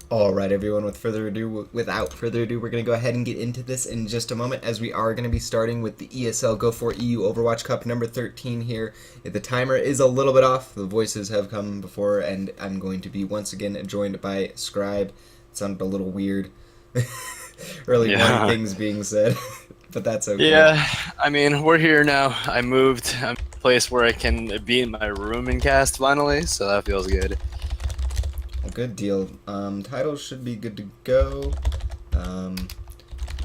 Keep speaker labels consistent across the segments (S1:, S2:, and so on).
S1: All right, everyone. Without further ado, we're going to go ahead and get into this in just a moment, as we are going to be starting with the ESL Go4 EU Overwatch Cup number 13 here. The timer is a little bit off. The voices have come before, and I'm going to be once again joined by Scribe. It sounded a little weird. Early morning things being said, but that's okay.
S2: Yeah, I mean, we're here now. I moved. I'm in a place where I can be in my room and cast finally, so that feels good.
S1: A good deal. Titles should be good to go.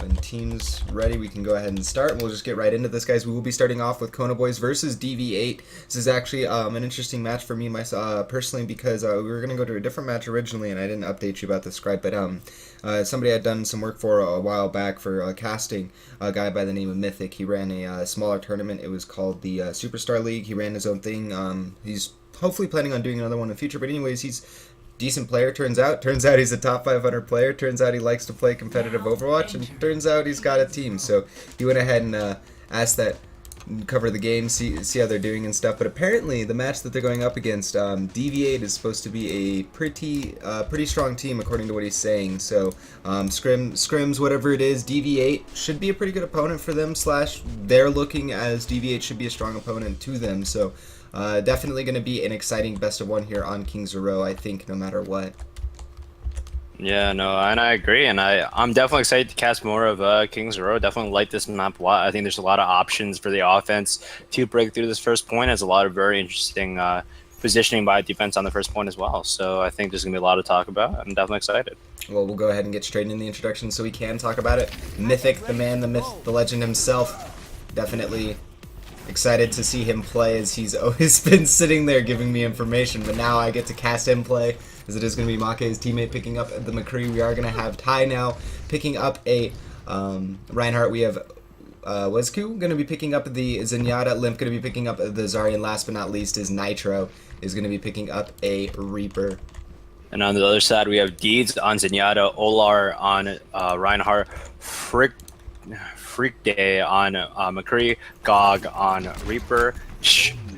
S1: When team's ready, we can go ahead and start. We'll just get right into this, guys. We will be starting off with Konnaboiss versus DV8. This is actually an interesting match for me myself, personally, because we were going to go to a different match originally, and I didn't update you about the script, but somebody I'd done some work for a while back for casting, a guy by the name of Mythic. He ran a smaller tournament. It was called the Superstar League. He ran his own thing. He's hopefully planning on doing another one in the future, but anyways, he's decent player, turns out he's a top 500 player, turns out he likes to play competitive Overwatch, and turns out he's got a team. So he went ahead and asked that, cover the game, see how they're doing and stuff. But apparently the match that they're going up against, DV8 is supposed to be a pretty strong team according to what he's saying. So scrims, whatever it is, DV8 should be a pretty good opponent for them, / they're looking as DV8 should be a strong opponent to them. So definitely going to be an exciting best of one here on Kings of Row, I think, no matter what.
S2: Yeah, no, and I agree, and I'm definitely excited to cast more of Kings of Row. Definitely like this map a lot. I think there's a lot of options for the offense to break through this first point. Has a lot of very interesting positioning by defense on the first point as well. So I think there's going to be a lot to talk about. I'm definitely excited.
S1: Well, we'll go ahead and get straight into the introduction so we can talk about it. Mythic, the man, the myth, the legend himself. Definitely excited to see him play, as he's always been sitting there giving me information, but now I get to cast him play, as it is going to be Make's teammate picking up the McCree. We are going to have Ty now picking up a Reinhardt. We have Wesku going to be picking up the Zenyatta, Limp going to be picking up the Zarya, and last but not least is Nitro is going to be picking up a Reaper.
S2: And on the other side, we have Deeds on Zenyatta, Olar on Reinhardt, Freak Day on McCree, Gog on Reaper,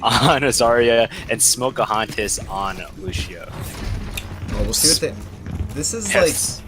S2: on Zarya, and Smokahontas on Lucio.
S1: Well, we'll see what this is
S2: Hefs.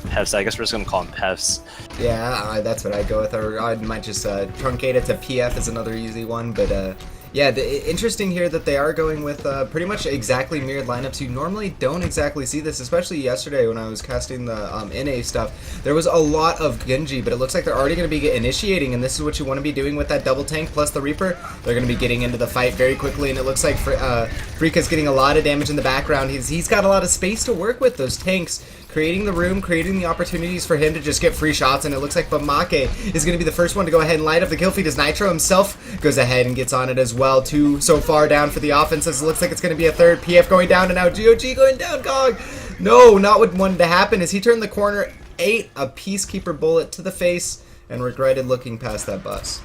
S2: Hefs, I guess we're just going to call him Hefs.
S1: Yeah, that's what I'd go with, or I might just truncate it to PF as another easy one, but yeah, interesting here that they are going with pretty much exactly mirrored lineups. You normally don't exactly see this, especially yesterday when I was casting the NA stuff. There was a lot of Genji, but it looks like they're already going to be initiating, and this is what you want to be doing with that double tank plus the Reaper. They're going to be getting into the fight very quickly, and it looks like Frika's getting a lot of damage in the background. He's got a lot of space to work with, those tanks, creating the room, creating the opportunities for him to just get free shots, and it looks like Bamake is going to be the first one to go ahead and light up the kill feed, as Nitro himself goes ahead and gets on it as well. Two so far down for the offenses. It looks like it's going to be a third. PF going down, and now GOG going down. Gog! No, not what wanted to happen, as he turned the corner, ate a Peacekeeper bullet to the face, and regretted looking past that bus.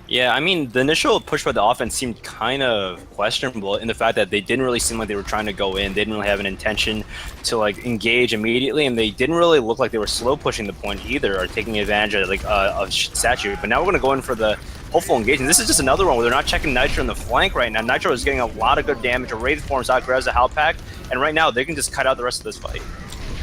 S2: Yeah, I mean, the initial push by the offense seemed kind of questionable in the fact that they didn't really seem like they were trying to go in. They didn't really have an intention to like engage immediately, and they didn't really look like they were slow pushing the point either, or taking advantage of like a statue. But now we're going to go in for the hopeful engagement. This is just another one where they're not checking Nitro in the flank right now. Nitro is getting a lot of good damage. A Wraith forms out, grabs a Halpack, and right now they can just cut out the rest of this fight.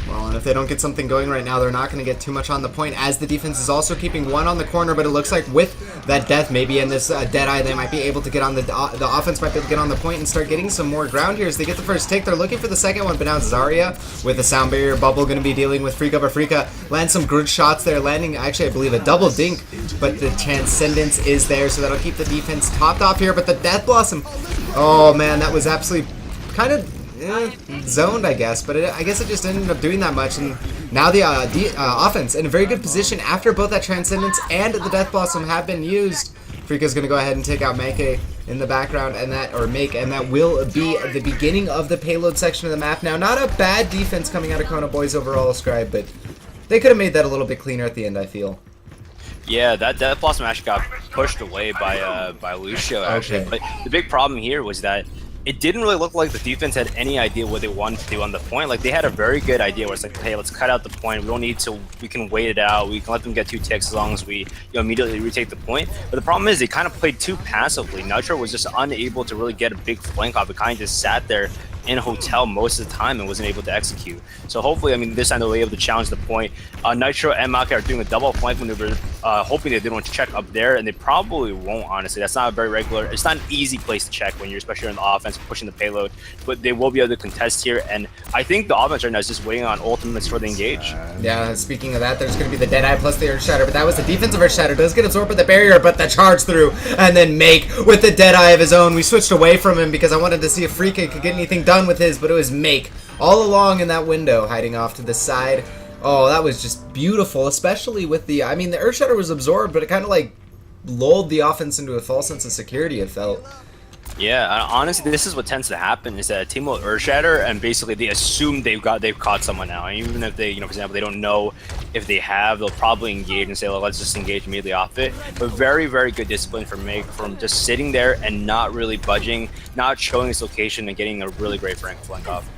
S1: Well, and if they don't get something going right now, they're not going to get too much on the point, as the defense is also keeping one on the corner, but it looks like with that death maybe in this Deadeye, they might be able to get on the offense might be able to get on the point and start getting some more ground here as they get the first take. They're looking for the second one, but now Zarya with a sound barrier bubble going to be dealing with Frika, but Frika lands some good shots there, landing actually I believe a double dink, but the Transcendence is there, so that'll keep the defense topped off here. But the Death Blossom, oh man, that was absolutely kind of zoned, I guess, but I guess it just ended up doing that much. And now the offense in a very good position after both that Transcendence and the Death Blossom have been used. Frika's gonna go ahead and take out Make in the background, and that will be the beginning of the payload section of the map. Now, not a bad defense coming out of Konnaboiss overall, Scribe, but they could have made that a little bit cleaner at the end, I feel.
S2: Yeah, that Death Blossom actually got pushed away by Lucio actually.
S1: Okay.
S2: But the big problem here was that it didn't really look like the defense had any idea what they wanted to do on the point. Like, they had a very good idea where it's like, hey, let's cut out the point. We don't need to, we can wait it out. We can let them get 2 ticks as long as we immediately retake the point. But the problem is they kind of played too passively. Nitro was just unable to really get a big flank off. It kind of just sat there in hotel most of the time and wasn't able to execute. So hopefully, I mean, this time they'll be able to challenge the point. Nitro and Maka are doing a double flank maneuver, hoping that they don't check up there, and they probably won't, honestly. That's not a very regular, it's not an easy place to check when you're especially in the offense pushing the payload, but they will be able to contest here, and I think the offense right now is just waiting on ultimates for the engage.
S1: Yeah, speaking of that, there's going to be the Deadeye plus the Earth Shatter, but that was the defensive Earth Shatter. Does get absorbed by the barrier, but the charge through, and then Make with the Deadeye of his own. We switched away from him because I wanted to see if Freaka could get anything done with his, but it was Make all along in that window, hiding off to the side. Oh, that was just beautiful, especially with the, I mean, the Earth Shatter was absorbed, but it kind of like lulled the offense into a false sense of security, it felt.
S2: Yeah, honestly, this is what tends to happen: is that a team will Earth Shatter, and basically they assume they've caught someone now. And even if they, for example, they don't know if they have, they'll probably engage and say, "Well, let's just engage immediately off it." But very, very good discipline from Meg, from just sitting there and not really budging, not showing his location, and getting a really great flank off.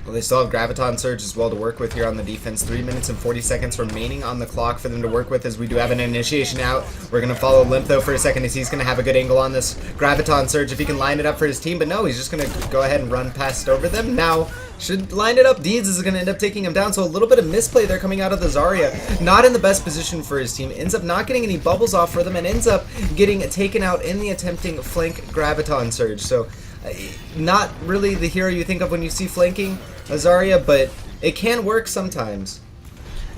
S1: Well, they still have Graviton Surge as well to work with here on the defense. 3 minutes and 40 seconds remaining on the clock for them to work with, as we do have an initiation out. We're going to follow Limp, though, for a second, as he's going to have a good angle on this Graviton Surge if he can line it up for his team. But no, he's just going to go ahead and run past over them. Now, should line it up. Deeds is going to end up taking him down, so a little bit of misplay there coming out of the Zarya. Not in the best position for his team. Ends up not getting any bubbles off for them, and ends up getting taken out in the attempting flank Graviton Surge. So, not really the hero you think of when you see flanking Zarya, but it can work sometimes.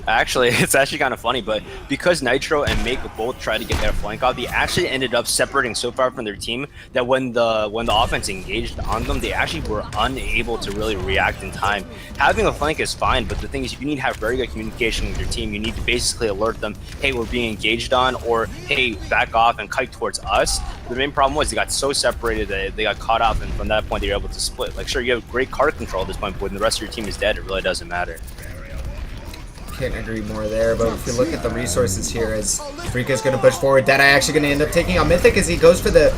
S2: Actually, it's actually kind of funny, but because Nitro and Make both tried to get their flank off, they actually ended up separating so far from their team that when the offense engaged on them, they actually were unable to really react in time. Having a flank is fine, but the thing is, you need to have very good communication with your team. You need to basically alert them, hey, we're being engaged on, or hey, back off and kite towards us. The main problem was they got so separated that they got caught up, and from that point, they were able to split. Like, sure, you have great card control at this point, but when the rest of your team is dead, it really doesn't matter.
S1: Can't agree more there, but if you look at the resources here, as Freaka's going to push forward, Deadeye actually going to end up taking out Mythic as he goes for the,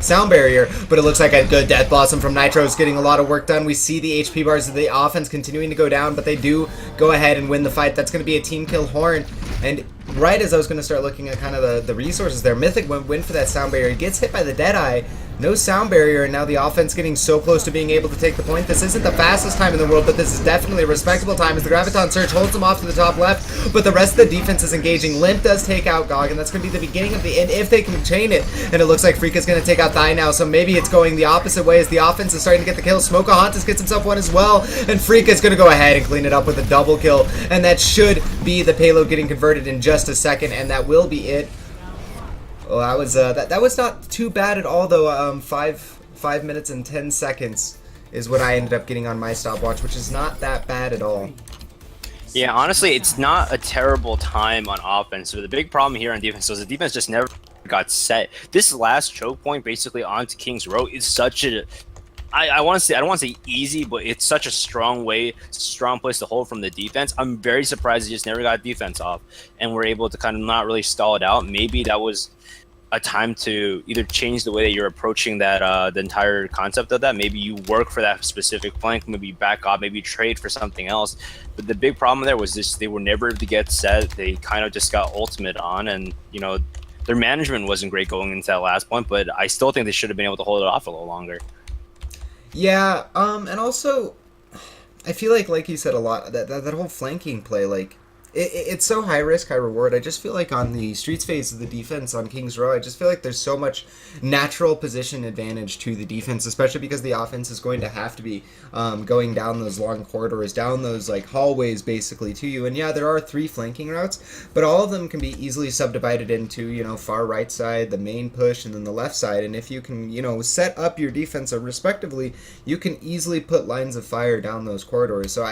S1: sound barrier, but it looks like a good Death Blossom from Nitro is getting a lot of work done. We see the HP bars of the offense continuing to go down, but they do go ahead and win the fight. That's going to be a team kill Horn, and right as I was going to start looking at kind of the resources there, Mythic went for that sound barrier. He gets hit by the Deadeye, no sound barrier, and now the offense getting so close to being able to take the point. This isn't the fastest time in the world, but this is definitely a respectable time as the Graviton Surge holds him off to the top left, but the rest of the defense is engaging. Limp does take out Gog, and that's going to be the beginning of the end if they can chain it, and it looks like Freaka's going to take out Thigh now, so maybe it's going the opposite way as the offense is starting to get the kill. Smokeahontas gets himself one as well, and Freaka's going to go ahead and clean it up with a double kill, and that should be the payload getting converted in just a second, and that will be it. Well, that was not too bad at all, though. 5 minutes and 10 seconds is what I ended up getting on my stopwatch, which is not that bad at all.
S2: Yeah, honestly, it's not a terrible time on offense. So the big problem here on defense is the defense just never got set. This last choke point, basically onto King's Row, is such a I want to say, I don't want to say easy, but it's such a strong place to hold from the defense. I'm very surprised they just never got defense off and were able to kind of not really stall it out. Maybe that was a time to either change the way that you're approaching that the entire concept of that. Maybe you work for that specific flank, maybe back off, maybe trade for something else. But the big problem there was this: they were never able to get set. They kind of just got ultimate on, and their management wasn't great going into that last point. But I still think they should have been able to hold it off a little longer.
S1: Yeah, and also, I feel like you said a lot, that whole flanking play, like, it's so high risk, high reward. I just feel like on the Streets phase of the defense on King's Row, I just feel like there's so much natural position advantage to the defense, especially because the offense is going to have to be going down those long corridors, down those like hallways basically to you. And yeah, there are 3 flanking routes, but all of them can be easily subdivided into, far right side, the main push, and then the left side. And if you can, set up your defense respectively, you can easily put lines of fire down those corridors. So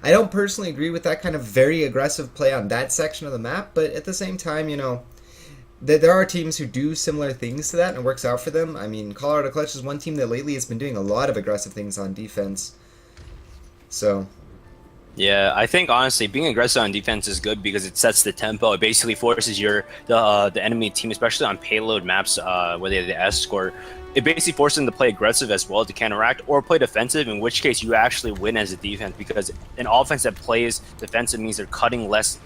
S1: I don't personally agree with that kind of very aggressive play on that section of the map, but at the same time, there are teams who do similar things to that and it works out for them. I mean, Colorado Clutch is one team that lately has been doing a lot of aggressive things on defense. So,
S2: yeah, I think honestly being aggressive on defense is good because it sets the tempo. It basically forces the enemy team, especially on payload maps where they have the escort, it basically forces them to play aggressive as well to counteract or play defensive, in which case you actually win as a defense, because an offense that plays defensive means they're cutting less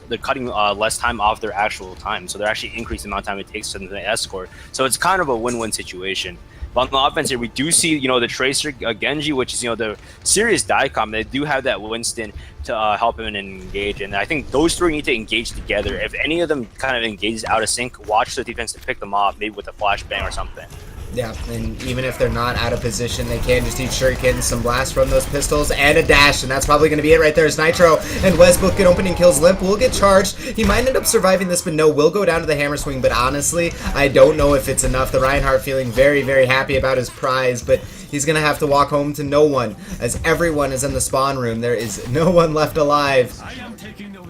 S2: time off their actual time, so they're actually increasing the amount of time it takes for them to escort. So it's kind of a win-win situation. But on the offense here, we do see, the Tracer Genji, which is, the serious DICOM. They do have that Winston to help him and engage. And I think those three need to engage together. If any of them kind of engages out of sync, watch the defense to pick them off, maybe with a flashbang or something.
S1: Yeah, and even if they're not out of position, they can just eat shurikens, some blasts from those pistols, and a dash, and that's probably going to be it right there as Nitro and Wes both get opening kills. Limp will get charged. He might end up surviving this, but no, will go down to the hammer swing, but honestly, I don't know if it's enough. The Reinhardt feeling very, very happy about his prize, but he's going to have to walk home to no one, as everyone is in the spawn room. There is no one left alive.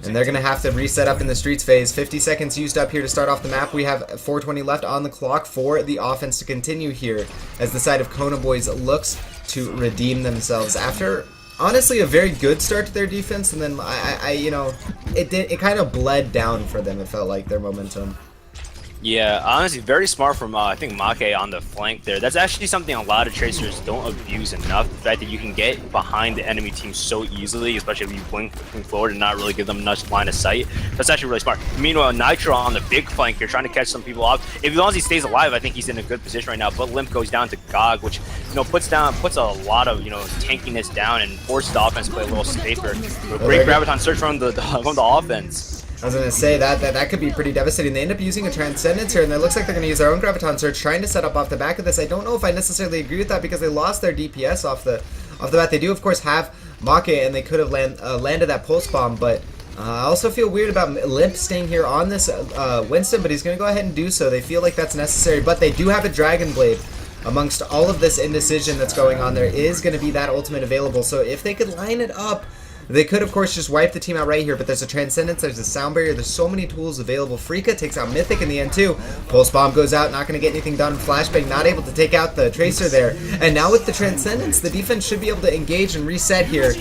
S1: And they're going to have to reset up in the streets phase. 50 seconds used up here to start off the map. We have 4:20 left on the clock for the offense to continue here as the side of Konnaboiss looks to redeem themselves after honestly a very good start to their defense, and then it kind of bled down for them. It felt like their momentum.
S2: Yeah, honestly, very smart from, I think, Make on the flank there. That's actually something a lot of Tracers don't abuse enough. The fact that you can get behind the enemy team so easily, especially if you blink forward and not really give them much line of sight. That's actually really smart. Meanwhile, Nitro on the big flank here, trying to catch some people off. As long as he stays alive, I think he's in a good position right now. But Limp goes down to Gog, which, puts a lot of, tankiness down and forces the offense to play a little safer. Great Graviton search from the offense.
S1: I was going to say that could be pretty devastating. They end up using a Transcendence here, and it looks like they're going to use their own Graviton Surge, trying to set up off the back of this. I don't know if I necessarily agree with that because they lost their DPS off the bat. They do, of course, have Make, and they could have landed that Pulse Bomb, but I also feel weird about Limp staying here on this Winston, but he's going to go ahead and do so. They feel like that's necessary, but they do have a Dragon Blade. Amongst all of this indecision that's going on, there is going to be that ultimate available, so if they could line it up, they could, of course, just wipe the team out right here, but there's a Transcendence, there's a Sound Barrier, there's so many tools available. Freaka takes out Mythic in the end, too. Pulse Bomb goes out, not going to get anything done. Flashbang not able to take out the Tracer there. And now with the Transcendence, the defense should be able to engage and reset here.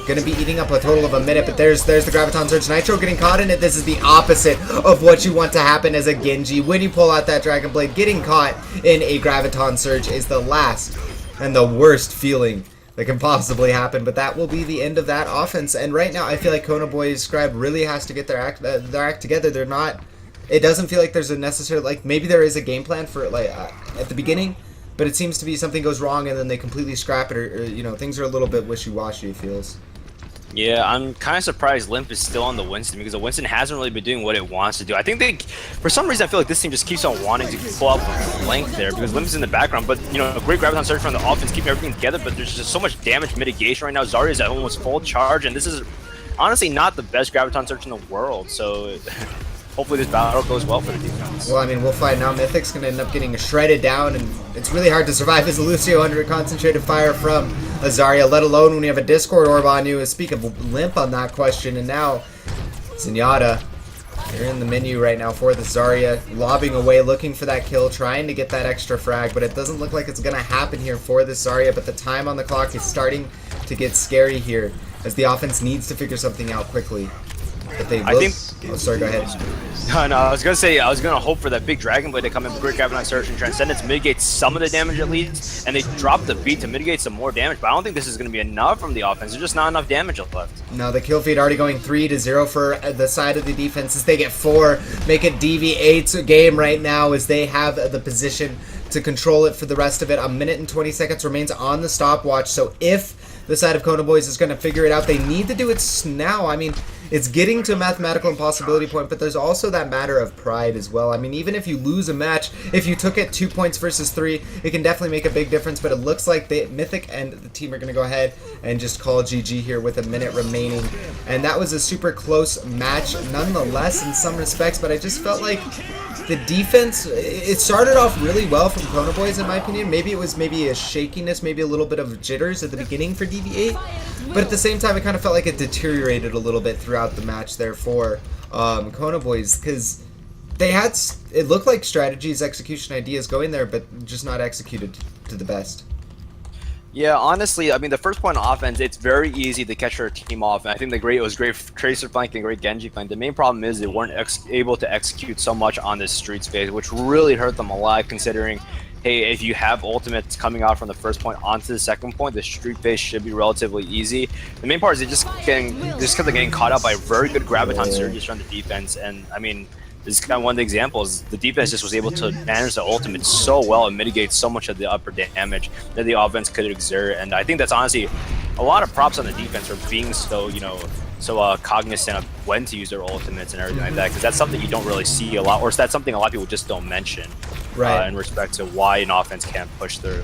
S1: Going to be eating up a total of a minute, but there's the Graviton Surge. Nitro getting caught in it. This is the opposite of what you want to happen as a Genji. When you pull out that Dragon Blade, getting caught in a Graviton Surge is the last and the worst feeling that can possibly happen, but that will be the end of that offense. And right now, I feel like Konnaboiss Scribe really has to get their act together. They're not. It doesn't feel like there's a necessary maybe there is a game plan for it at the beginning, but it seems to be something goes wrong and then they completely scrap it, or things are a little bit wishy-washy. It feels.
S2: Yeah, I'm kind of surprised Limp is still on the Winston because the Winston hasn't really been doing what it wants to do. I think for some reason, I feel like this team just keeps on wanting to pull out the flank there because Limp is in the background. But, a great Graviton Surge from the offense, keeping everything together, but there's just so much damage mitigation right now. Zarya is at almost full charge, and this is honestly not the best Graviton Surge in the world. So hopefully this battle goes well for the defense.
S1: Well, I mean, we'll find now. Mythic's going to end up getting shredded down, and it's really hard to survive as a Lucio under a concentrated fire from a Zarya, let alone when you have a Discord Orb on you. Speak of Limp on that question, and now Zenyatta, they're in the menu right now for the Zarya, lobbing away, looking for that kill, trying to get that extra frag, but it doesn't look like it's going to happen here for the Zarya, but the time on the clock is starting to get scary here as the offense needs to figure something out quickly. But they will. Oh, sorry, go ahead.
S2: No, I was gonna hope for that big Dragon Blade to come in. Great Graviton Surge and Transcendence mitigate some of the damage at least, and they drop the beat to mitigate some more damage. But I don't think this is gonna be enough from the offense. There's just not enough damage left.
S1: No, the kill feed already going 3-0 for the side of the defense as they get 4. Make it DV8's game right now as they have the position to control it for the rest of it. 1 minute and 20 seconds remains on the stopwatch. So if the side of Konnaboiss is going to figure it out, they need to do it now. I mean, it's getting to a mathematical impossibility point, but there's also that matter of pride as well. I mean, even if you lose a match, if you took it 2 points versus 3, it can definitely make a big difference, but it looks like Mythic and the team are going to go ahead and just call GG here with 1 minute remaining. And that was a super close match nonetheless in some respects, but I just felt like the defense, it started off really well from Konnaboiss in my opinion. Maybe it was a shakiness, maybe a little bit of jitters at the beginning for DV8, but at the same time it kind of felt like it deteriorated a little bit throughout the match there for Konnaboiss, because they had, it looked like strategies, execution ideas going there, but just not executed to the best.
S2: Yeah, honestly, I mean, the first point on offense, it's very easy to catch our team off. And I think it was great Tracer flank and great Genji flank. The main problem is they weren't able to execute so much on this street space, which really hurt them a lot considering, hey, if you have ultimates coming out from the first point onto the second point, the street phase should be relatively easy. The main part is they just kept getting caught up by very good Graviton surges from the defense. And I mean, this is kind of one of the examples. The defense just was able to manage the ultimate so well and mitigate so much of the upper damage that the offense could exert. And I think that's honestly a lot of props on the defense for being so, cognizant of when to use their ultimates and everything like that, because that's something you don't really see a lot, or that's something a lot of people just don't mention,
S1: right?
S2: In respect to why an offense can't push through.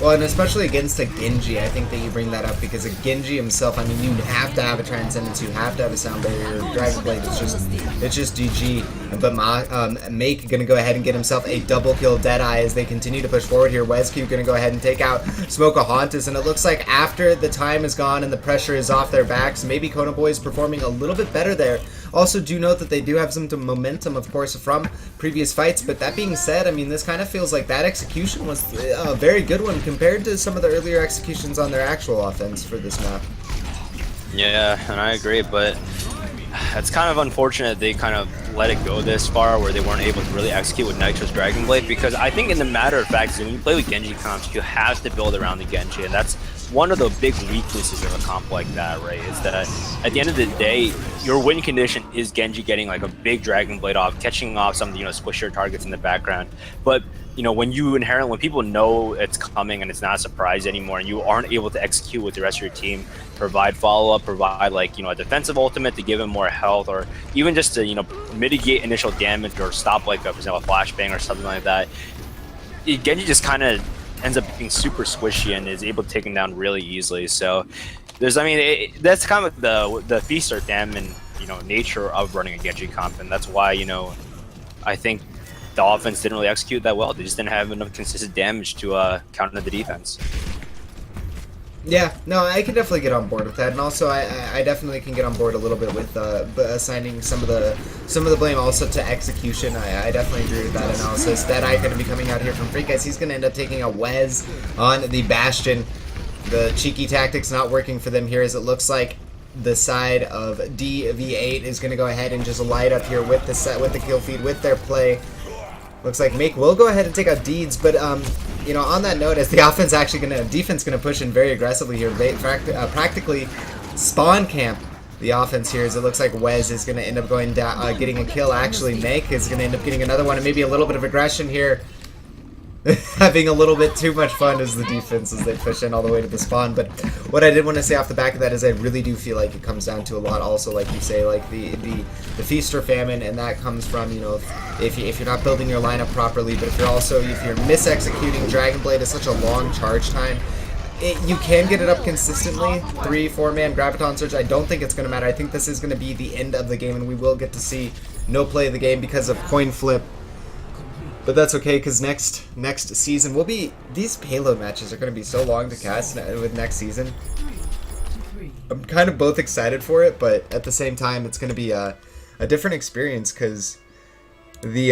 S1: Well, and especially against a Genji, I think that you bring that up because a Genji himself, I mean, you have to have a Transcendence, you have to have a Sound Barrier, Dragon Blade, it's just GG. But Make gonna go ahead and get himself a double kill Deadeye as they continue to push forward here. Wesq gonna go ahead and take out Smokeahontas, and it looks like after the time is gone and the pressure is off their backs, maybe Konnaboiss performing a little bit better there. Also, do note that they do have some momentum, of course, from previous fights, but that being said, I mean, this kind of feels like that execution was a very good one compared to some of the earlier executions on their actual offense for this map.
S2: Yeah, and I agree, but it's kind of unfortunate they kind of let it go this far where they weren't able to really execute with Nitro's Dragon Blade, because I think in the matter of fact, when you play with Genji comps, you have to build around the Genji, and that's one of the big weaknesses of a comp like that, right? Is that at the end of the day, your win condition is Genji getting like a big Dragon Blade off, catching off some squishier targets in the background. But when people know it's coming and it's not a surprise anymore, and you aren't able to execute with the rest of your team, provide follow-up, provide a defensive ultimate to give him more health, or even just to mitigate initial damage or stop like for example a flashbang or something like that, Genji just kind of ends up being super squishy and is able to take him down really easily. So that's kind of the feast or famine nature of running a Genji comp, and that's why I think the offense didn't really execute that well. They just didn't have enough consistent damage to counter the defense.
S1: Yeah, no, I can definitely get on board with that, and also I definitely can get on board a little bit with assigning some of the blame also to execution. I definitely agree with that analysis. Deadeye going to be coming out here from Freak Guys. He's going to end up taking a Wez on the Bastion. The cheeky tactics not working for them here, as it looks like the side of DV8 is going to go ahead and just light up here with the kill feed, with their play. Looks like Make will go ahead and take out Deeds, but on that note, as the defense gonna push in very aggressively here, they practically spawn camp the offense here, as it looks like Wez is gonna end up going down, getting a kill. Actually, Make is gonna end up getting another one, and maybe a little bit of aggression here. Having a little bit too much fun as the defense as they push in all the way to the spawn. But what I did want to say off the back of that is I really do feel like it comes down to a lot also, like you say, like the feast or famine, and that comes from if you're not building your lineup properly, but if you're mis-executing. Dragon Blade is such a long charge time. You can get it up consistently, 3-4 man Graviton Surge. I don't think it's going to matter. I think this is going to be the end of the game, and we will get to see no play of the game because of coin flip. But that's okay, because next season will be, these payload matches are going to be so long to cast with next season. I'm kind of both excited for it, but at the same time, it's going to be a different experience, because the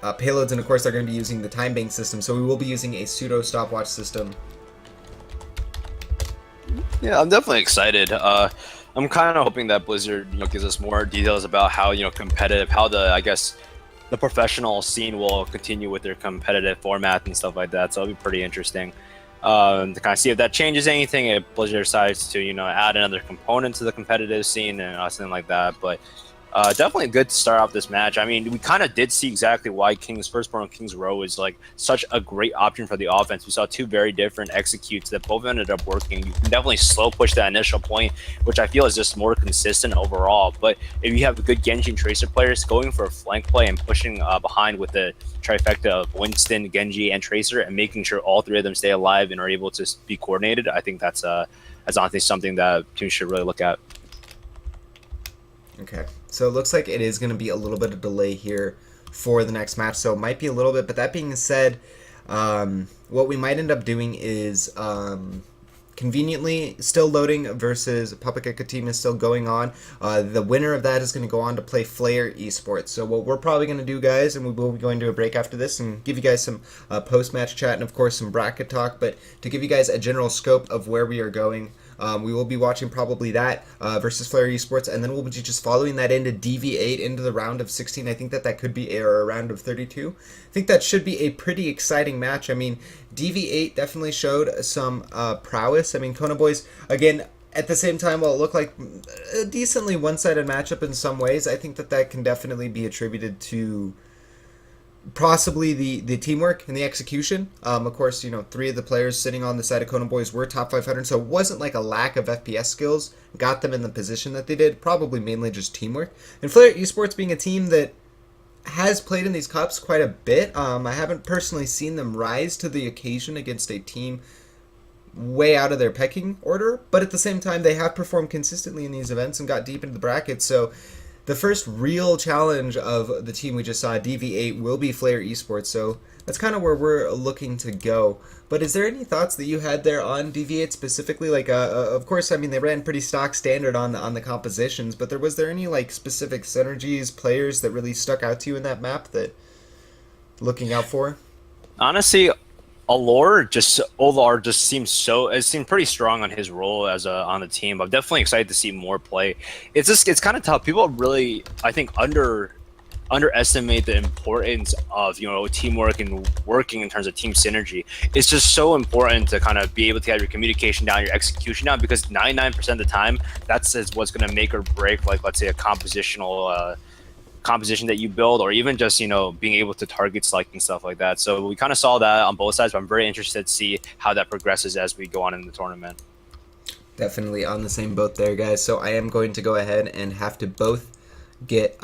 S1: payloads, and of course they're going to be using the time bank system, so we will be using a pseudo stopwatch system.
S2: Yeah, I'm definitely excited. I'm kind of hoping that Blizzard, gives us more details about how, competitive, how the professional scene will continue with their competitive format and stuff like that. So it'll be pretty interesting to kind of see if that changes anything, if Blizzard decides to, add another component to the competitive scene and something like that. But definitely good to start off this match. I mean, we kind of did see exactly why Firstborn and King's Row is like such a great option for the offense. We saw two very different executes that both ended up working. You can definitely slow push that initial point, which I feel is just more consistent overall. But if you have good Genji and Tracer players going for a flank play and pushing behind with the trifecta of Winston, Genji, and Tracer, and making sure all three of them stay alive and are able to be coordinated, I think that's honestly something that teams should really look at.
S1: Okay, so it looks like it is going to be a little bit of delay here for the next match, so it might be a little bit, but that being said, what we might end up doing is conveniently still loading versus Papakeka team is still going on. The winner of that is going to go on to play Flair Esports. So what we're probably going to do, guys, and we will be going to a break after this and give you guys some post-match chat and of course some bracket talk, but to give you guys a general scope of where we are going, we will be watching probably that versus Flair Esports, and then we'll be just following that into DV8 into the round of 16. I think that could be a round of 32. I think that should be a pretty exciting match. I mean, DV8 definitely showed some prowess. I mean, Konnaboiss, again, at the same time, while it looked like a decently one-sided matchup in some ways, I think that can definitely be attributed to possibly the teamwork and the execution. Of course, 3 of the players sitting on the side of Konnaboiss were top 500, so it wasn't like a lack of FPS skills got them in the position that they did. Probably mainly just teamwork. And Flare Esports being a team that has played in these cups quite a bit. I haven't personally seen them rise to the occasion against a team way out of their pecking order, but at the same time, they have performed consistently in these events and got deep into the bracket. So the first real challenge of the team we just saw, DV8, will be Flare Esports. So that's kind of where we're looking to go. But is there any thoughts that you had there on DV8 specifically? Like, of course, I mean, they ran pretty stock standard on the compositions, but was there any like specific synergies, players that really stuck out to you in that map that looking out for?
S2: Honestly, Olar just seemed pretty strong on his role as on the team. I'm definitely excited to see more play. It's kind of tough. People really, I think, underestimate the importance of teamwork and working in terms of team synergy. It's just so important to kind of be able to have your communication down, your execution down, because 99% of the time that's what's going to make or break, like, let's say, a composition that you build, or even just being able to target select and stuff like that. So we kind of saw that on both sides, but I'm very interested to see how that progresses as we go on in the tournament.
S1: Definitely on the same boat there, guys. So I am going to go ahead and have to both get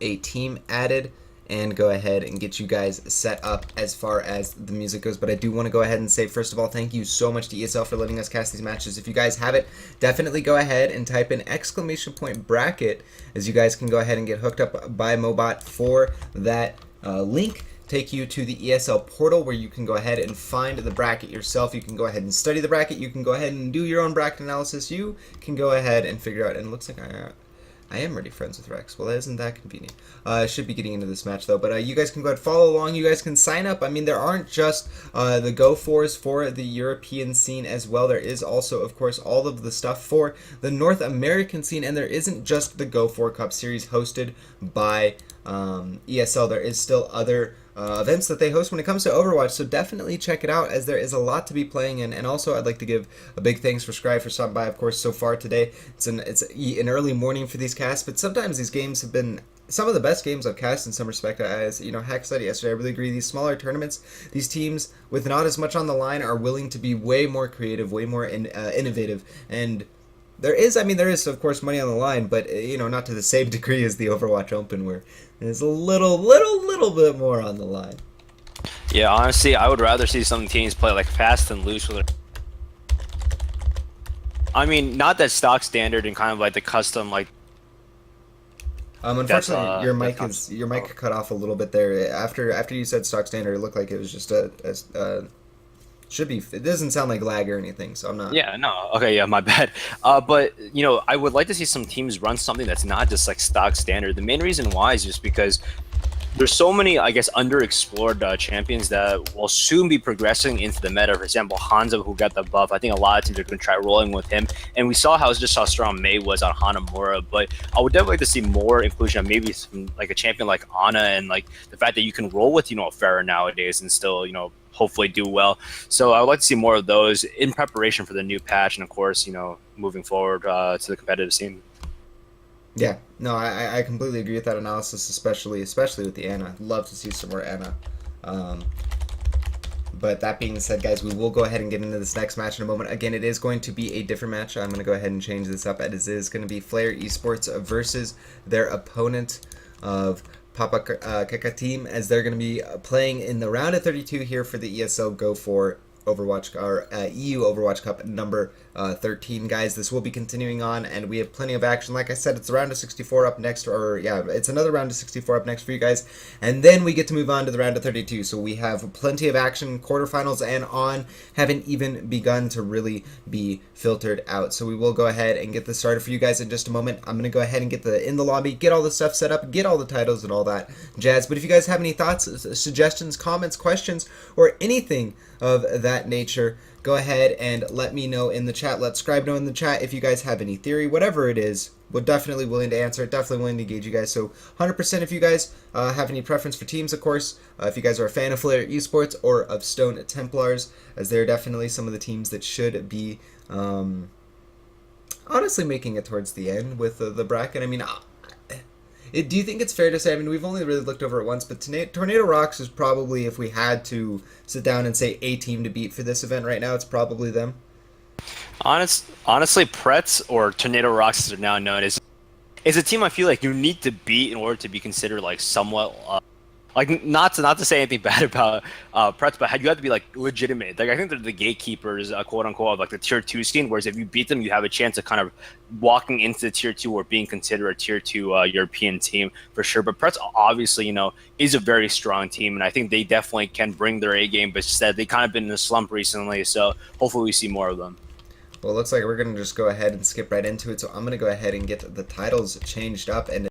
S1: a team added and go ahead and get you guys set up as far as the music goes. But I do want to go ahead and say, first of all, thank you so much to ESL for letting us cast these matches. If you guys have it, definitely go ahead and type in !bracket, as you guys can go ahead and get hooked up by Mobot for that link. Take you to the ESL portal where you can go ahead and find the bracket yourself. You can go ahead and study the bracket. You can go ahead and do your own bracket analysis. You can go ahead and figure out, and it looks like I am already friends with Rex. Well, isn't that convenient? I should be getting into this match, though. But you guys can go ahead and follow along. You guys can sign up. I mean, there aren't just the Go4s for the European scene as well. There is also, of course, all of the stuff for the North American scene. And there isn't just the Go4 Cup Series hosted by ESL. There is still other events that they host when it comes to Overwatch, so definitely check it out, as there is a lot to be playing in. And also, I'd like to give a big thanks for Scribe for stopping by. Of course, so far today, it's an early morning for these casts, but sometimes these games have been some of the best games I've cast in some respect. As Hack said yesterday, I really agree. These smaller tournaments, these teams with not as much on the line are willing to be way more creative, way more innovative, and there is, of course, money on the line, but not to the same degree as the Overwatch Open, where there's a little bit more on the line.
S2: Yeah, honestly, I would rather see some teams play like fast and loose with it. I mean, not that stock standard and kind of like the custom, like.
S1: Unfortunately, your mic cut off a little bit there. After you said stock standard, it looked like it was just should be. It doesn't sound like lag or anything, so I'm not.
S2: Yeah, no. Okay, yeah, my bad. But I would like to see some teams run something that's not just like stock standard. The main reason why is just because there's so many, I guess, underexplored champions that will soon be progressing into the meta. For example, Hanzo, who got the buff. I think a lot of teams are going to try rolling with him. And we saw how strong Mei was on Hanamura. But I would definitely like to see more inclusion of maybe some, like a champion like Ana, and like the fact that you can roll with, a Pharah nowadays and still, hopefully do well. So I would like to see more of those in preparation for the new patch, and of course, moving forward to the competitive scene.
S1: Yeah, no, I completely agree with that analysis, especially with the Ana. I'd love to see some more Ana. But that being said, guys, we will go ahead and get into this next match in a moment. Again, it is going to be a different match. I'm going to go ahead and change this up. It is going to be Flare Esports versus their opponent of Papa Keka team, as they're going to be playing in the round of 32 here for the ESL Go4 Overwatch, or EU Overwatch Cup number 13, guys. This will be continuing on, and we have plenty of action. Like I said, it's a round of 64 up next, or yeah, it's another round of 64 up next for you guys, and then we get to move on to the round of 32. So we have plenty of action. Quarterfinals and on haven't even begun to really be filtered out. So we will go ahead and get this started for you guys in just a moment. I'm gonna go ahead and get in the lobby, get all the stuff set up, get all the titles and all that jazz. But if you guys have any thoughts, suggestions, comments, questions, or anything of that nature, go ahead and let me know in the chat. Let Scribe know in the chat if you guys have any theory, whatever it is. We're definitely willing to answer it, definitely willing to engage you guys. So 100% if you guys have any preference for teams, of course. If you guys are a fan of Flare Esports or of Stone Templars, as they're definitely some of the teams that should be honestly making it towards the end with the bracket. I mean, do you think it's fair to say? I mean, we've only really looked over it once, but Tornado Rocks is probably, if we had to sit down and say a team to beat for this event right now, it's probably them.
S2: Honestly, Pretz or Tornado Rocks as they're now known is a team I feel like you need to beat in order to be considered like somewhat like not to say anything bad about Pretz, but you have to be like legitimate. Like I think they're the gatekeepers, quote unquote, of like the tier 2 scene. Whereas if you beat them, you have a chance of kind of walking into the tier 2 or being considered a tier 2 European team for sure. But Pretz obviously, is a very strong team, and I think they definitely can bring their A game. But instead, they kind of been in a slump recently, so hopefully we see more of them.
S1: Well, it looks like we're going to just go ahead and skip right into it. So I'm going to go ahead and get the titles changed up and